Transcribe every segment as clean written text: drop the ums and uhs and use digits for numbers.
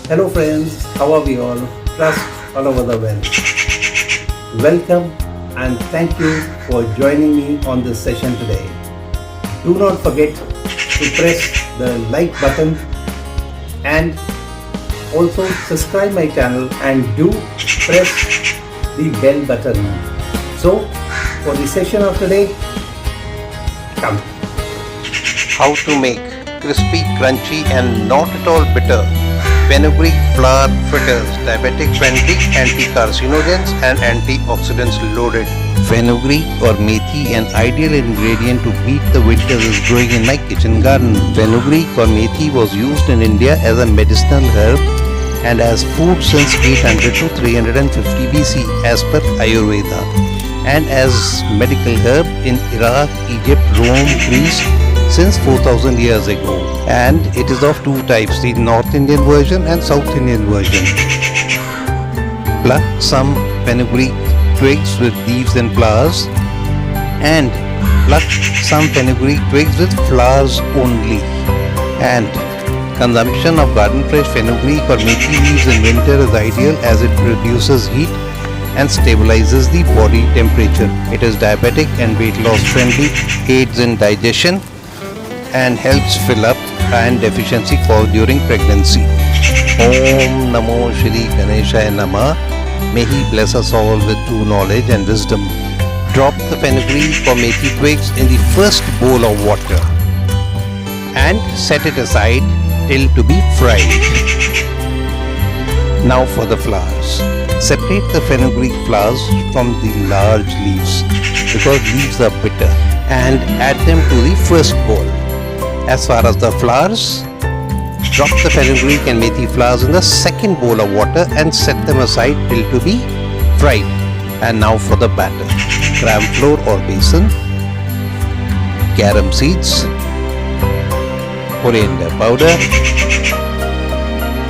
Hello friends, how are we all? Trust all over the world. Welcome and thank you for joining me on this session today. Do not forget to press the like button and also subscribe my channel and do press the bell button. So for the session of today, come. How to make crispy, crunchy and not at all bitter Fenugreek flour fritters, diabetic friendly, anti-carcinogens and antioxidants loaded. Fenugreek or methi, an ideal ingredient to beat the winters, is growing in my kitchen garden. Fenugreek or methi was used in India as a medicinal herb and as food since 800 to 350 BC as per Ayurveda, and as medical herb in Iraq, Egypt, Rome, Greece since 4000 years ago. And it is of two types, the North Indian version and South Indian version. Pluck some fenugreek twigs with leaves and flowers, and pluck some fenugreek twigs with flowers only. And consumption of garden fresh fenugreek or methi leaves in winter is ideal as it reduces heat and stabilizes the body temperature. It is diabetic and weight loss friendly, aids in digestion and helps fill up iron deficiency caused during pregnancy. Om Namo Shri Ganeshaya Namah. May He bless us all with true knowledge and wisdom. Drop the fenugreek or methi twigs in the first bowl of water and set it aside till to be fried. Now for the flowers. Separate the fenugreek flowers from the large leaves because leaves are bitter, and add them to the first bowl. As far as the flowers, drop the fenugreek and methi flowers in the second bowl of water and set them aside till to be fried. And now for the batter. Gram flour or besan, carom seeds, coriander powder,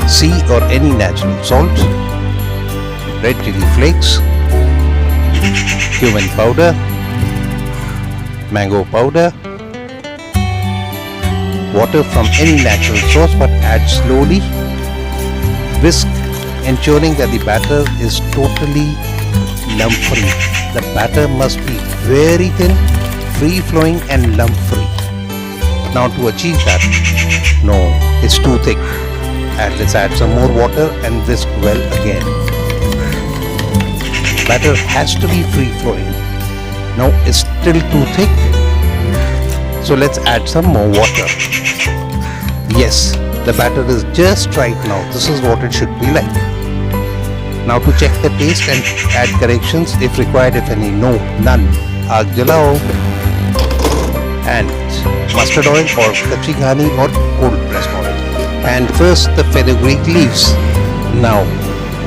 sea or any natural salt, red chili flakes, cumin powder, mango powder, water from any natural source, but add slowly. Whisk, ensuring that the batter is totally lump free. The batter must be very thin, free flowing and lump free. Now to achieve that, no, it's too thick. Let's add some more water and whisk well again. Batter has to be free flowing. Now it's still too thick, so let's add some more water. Yes, the batter is just right now. This is what it should be like. Now to check the taste and add corrections if required, if any. No, none. Aag jalao. And mustard oil or kachi ghani or cold pressed oil. And first the fenugreek leaves. Now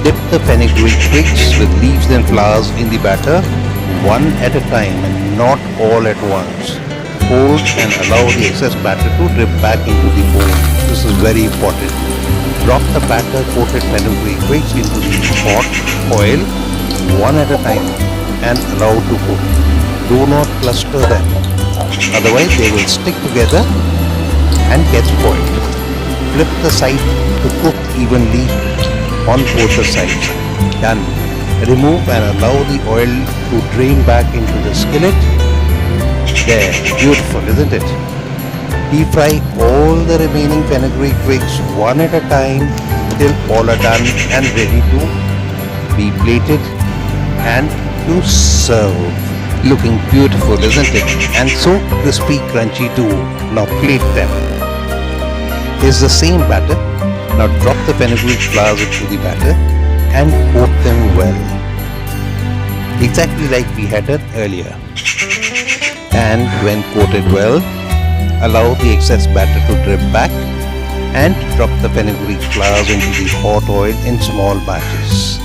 dip the fenugreek twigs with leaves and flowers in the batter one at a time and not all at once. Hold and allow the excess batter to drip back into the bowl. This is very important. Drop the batter coated fenugreek twigs into the hot oil one at a time and allow to cook. Do not cluster them, otherwise they will stick together and get spoiled. Flip the side to cook evenly on both the sides. Done. Remove and allow the oil to drain back into the skillet. There, beautiful, isn't it? Deep fry all the remaining fenugreek twigs one at a time till all are done and ready to be plated and to serve. Looking beautiful, isn't it? And so crispy, crunchy too. Now plate them. Here's the same batter. Now drop the fenugreek flowers into the batter and coat them well. Exactly like we had done earlier. And when coated well, allow the excess batter to drip back and drop the fenugreek flowers into the hot oil in small batches.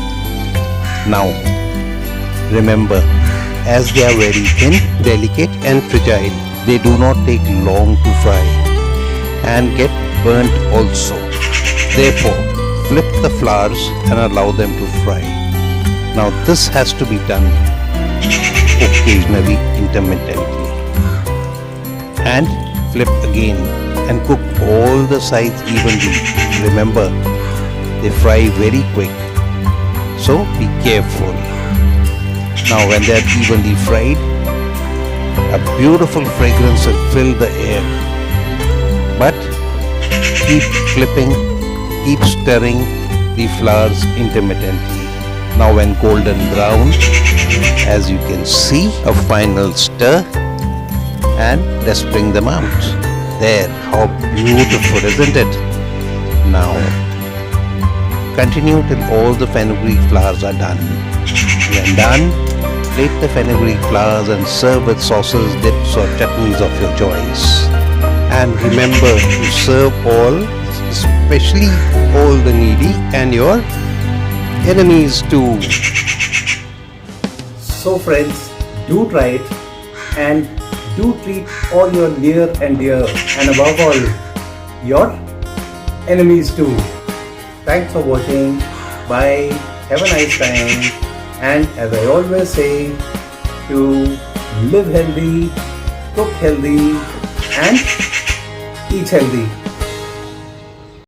Now, remember, as they are very thin, delicate and fragile, they do not take long to fry and get burnt also. Therefore, flip the flowers and allow them to fry. Now this has to be done occasionally, intermittently. And flip again and cook all the sides evenly. Remember, They fry very quick, so be careful. Now when they are evenly fried, a beautiful fragrance will fill the air. But keep flipping, keep stirring the flours intermittently. Now when golden brown, as you can see, a final stir, and let's bring them out. There, how beautiful, isn't it? Now continue till all the fenugreek flowers are done. When done, plate the fenugreek flowers and serve with sauces, dips or chutneys of your choice. And remember to serve all, especially all the needy and your enemies too. So friends, do try it and do treat all your near and dear, and above all, your enemies too. Thanks for watching. Bye. Have a nice time. And as I always say, to live healthy, cook healthy and eat healthy.